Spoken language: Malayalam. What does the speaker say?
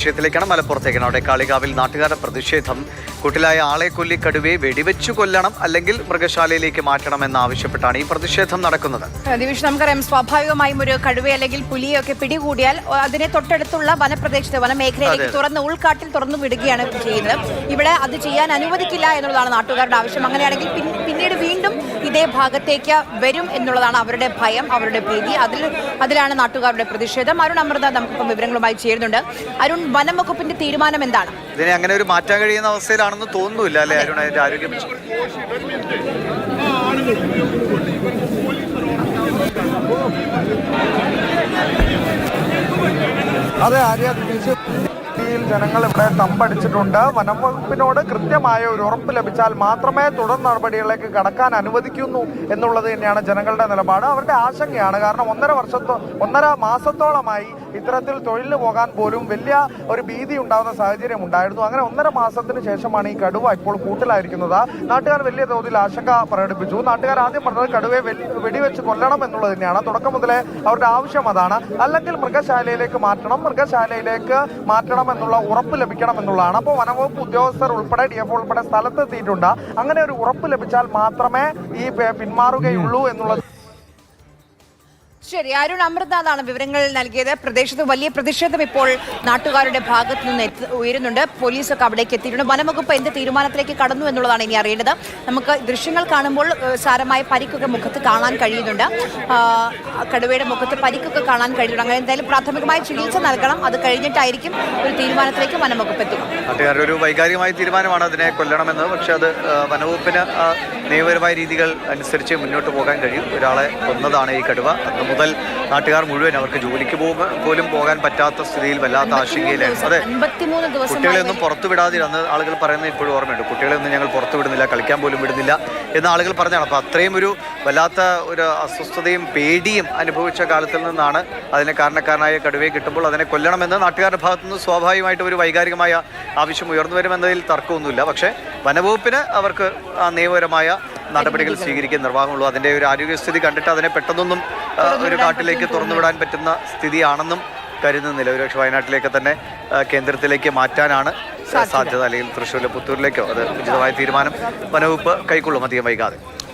വിഷയത്തിലേക്കാണ് മലപ്പുറത്തേക്കാണ്. അവിടെ കാളികാവിൽ നാട്ടുകാരുടെ പ്രതിഷേധം. കൂട്ടിലായ ആളെ കൊല്ലി കടുവയെ വെടിവെച്ചു കൊല്ലണം, അല്ലെങ്കിൽ മൃഗശാലയിലേക്ക് മാറ്റണമെന്നാവശ്യപ്പെട്ടാണ് ഈ പ്രതിഷേധം നടക്കുന്നത്. ദിവിഷ്, നമുക്കറിയാം സ്വാഭാവികമായും ഒരു കടുവ അല്ലെങ്കിൽ പുലിയൊക്കെ പിടികൂടിയാൽ അതിനെ തൊട്ടടുത്തുള്ള വനപ്രദേശത്ത് വനമേഖലയിലേക്ക് തുറന്ന് ഉൾക്കാട്ടിൽ തുറന്നു വിടുകയാണ് ചെയ്യുന്നത്. ഇവിടെ അത് ചെയ്യാൻ അനുവദിക്കില്ല എന്നുള്ളതാണ് നാട്ടുകാരുടെ ആവശ്യം. അങ്ങനെയാണെങ്കിൽ പിന്നീട് വീണ്ടും ഇതേ ഭാഗത്തേക്ക് വരും എന്നുള്ളതാണ് അവരുടെ ഭയം, അവരുടെ ഭീതി. അതിലാണ് നാട്ടുകാരുടെ പ്രതിഷേധം. അരുൺ അമൃത നമുക്കിപ്പം വിവരങ്ങളുമായി ചേരുന്നുണ്ട്. അരുൺ, വനം വകുപ്പിന്റെ തീരുമാനം എന്താണ്? ഇതിനെ അങ്ങനെ ഒരു മാറ്റാൻ കഴിയുന്ന അവസ്ഥയിലാണെന്ന് തോന്നുന്നില്ല അല്ലേ അരുൺ? അതിന്റെ ആരോഗ്യം അതെ ആര്യ, ജനങ്ങൾ ഇവിടെ തമ്പടിച്ചിട്ടുണ്ട്. വനം വകുപ്പിനോട് കൃത്യമായ ഒരു ഉറപ്പ് ലഭിച്ചാൽ മാത്രമേ തുടർ നടപടികളിലേക്ക് കടക്കാൻ അനുവദിക്കുന്നു എന്നുള്ളത് തന്നെയാണ് ജനങ്ങളുടെ നിലപാട്. അവരുടെ ആശങ്കയാണ്. കാരണം 1.5 മാസത്തോളമായി ഇത്തരത്തിൽ തൊഴിലിന് പോകാൻ പോലും വലിയ ഒരു ഭീതി ഉണ്ടാകുന്ന സാഹചര്യം ഉണ്ടായിരുന്നു. അങ്ങനെ 1.5 മാസത്തിന് ശേഷമാണ് ഈ കടുവ ഇപ്പോൾ കൂട്ടിലായിരിക്കുന്നത്. നാട്ടുകാർ വലിയ തോതിൽ ആശങ്ക പ്രകടിപ്പിച്ചു. നാട്ടുകാർ ആദ്യം പറഞ്ഞത് കടുവയെ വെടിവെച്ച് കൊല്ലണം എന്നുള്ളത് തന്നെയാണ്. തുടക്കം മുതലേ അവരുടെ ആവശ്യം അതാണ്. അല്ലെങ്കിൽ മൃഗശാലയിലേക്ക് മാറ്റണം എന്നുള്ള ഉറപ്പ് ലഭിക്കണം എന്നുള്ളതാണ്. അപ്പോൾ വനംവകുപ്പ് ഉദ്യോഗസ്ഥർ ഉൾപ്പെടെ DF ഉൾപ്പെടെ സ്ഥലത്തെത്തിയിട്ടുണ്ട്. അങ്ങനെ ഒരു ഉറപ്പ് ലഭിച്ചാൽ മാത്രമേ ഈ പിന്മാറുകയുള്ളൂ എന്നുള്ളത്. ശരി, അരുൺ അമൃതനാഥാണ് വിവരങ്ങൾ നൽകിയത്. പ്രദേശത്ത് വലിയ പ്രതിഷേധം ഇപ്പോൾ നാട്ടുകാരുടെ ഭാഗത്തു നിന്ന് ഉയരുന്നുണ്ട്. പോലീസൊക്കെ അവിടേക്ക് എത്തിയിട്ടുണ്ട്. വനംവകുപ്പ് എന്ത് തീരുമാനത്തിലേക്ക് കടന്നു എന്നുള്ളതാണ് ഇനി അറിയേണ്ടത്. നമുക്ക് ദൃശ്യങ്ങൾ കാണുമ്പോൾ സാരമായ പരിക്കൊക്കെ മുഖത്ത് കാണാൻ കഴിയുന്നുണ്ട്. കടുവയുടെ മുഖത്ത് പരിക്കൊക്കെ കാണാൻ കഴിയുന്നുണ്ട്. അങ്ങനെ എന്തായാലും പ്രാഥമികമായ ചികിത്സ നൽകണം. അത് കഴിഞ്ഞിട്ടായിരിക്കും ഒരു തീരുമാനത്തിലേക്ക് വനംവകുപ്പ് എത്തുക. നാട്ടുകാരുടെ ഒരു വൈകാരികമായ തീരുമാനമാണ് അതിനെ കൊല്ലണമെന്നത്. പക്ഷെ അത് വനവകുപ്പിന് നിയമപരമായ രീതികൾ അനുസരിച്ച് മുന്നോട്ട് പോകാൻ കഴിയും. ഒരാളെ കൊന്നതാണ് ഈ കടുവ. അന്ന് മുതൽ നാട്ടുകാർ മുഴുവൻ അവർക്ക് ജോലിക്ക് പോലും പോകാൻ പറ്റാത്ത സ്ഥിതിയിൽ വല്ലാത്ത ആശങ്കയിലാണ്. അതെ, കുട്ടികളെയൊന്നും പുറത്തു വിടാതിരുന്ന് ആളുകൾ പറയുന്നത് ഇപ്പോഴും ഓർമ്മയുണ്ട്. കുട്ടികളെയൊന്നും ഞങ്ങൾ പുറത്തു വിടുന്നില്ല, കളിക്കാൻ പോലും വിടുന്നില്ല എന്ന് ആളുകൾ പറഞ്ഞാണ്. അപ്പോൾ അത്രയും ഒരു വല്ലാത്ത ഒരു അസ്വസ്ഥതയും പേടിയും അനുഭവിച്ച കാലത്തിൽ നിന്നാണ് അതിനെ കാരണക്കാരനായ കടുവയെ കിട്ടുമ്പോൾ അതിനെ കൊല്ലണമെന്ന് നാട്ടുകാരുടെ ഭാഗത്തുനിന്ന് സ്വാഭാവികമായിട്ട് ഒരു വൈകാരികമായ ആവശ്യം ഉയർന്നു വരുമെന്നതിൽ തർക്കമൊന്നുമില്ല. പക്ഷേ വനവകുപ്പിന് അവർക്ക് നിയമപരമായ നടപടികൾ സ്വീകരിക്കാൻ നിർവാഹമുള്ളൂ. അതിൻ്റെ ഒരു ആരോഗ്യസ്ഥിതി കണ്ടിട്ട് അതിനെ പെട്ടെന്നൊന്നും ഒരു കാട്ടിലേക്ക് തുറന്നുവിടാൻ പറ്റുന്ന സ്ഥിതിയാണെന്നും കരുതുന്നില്ല. ഒരുപക്ഷെ വയനാട്ടിലേക്ക് തന്നെ കേന്ദ്രത്തിലേക്ക് മാറ്റാനാണ് സാധ്യത, അല്ലെങ്കിൽ തൃശ്ശൂരിലെ പുത്തൂരിലേക്കോ അത് ഉചിതമായ തീരുമാനം വനവകുപ്പ് കൈക്കൊള്ളും അധികം വൈകാതെ.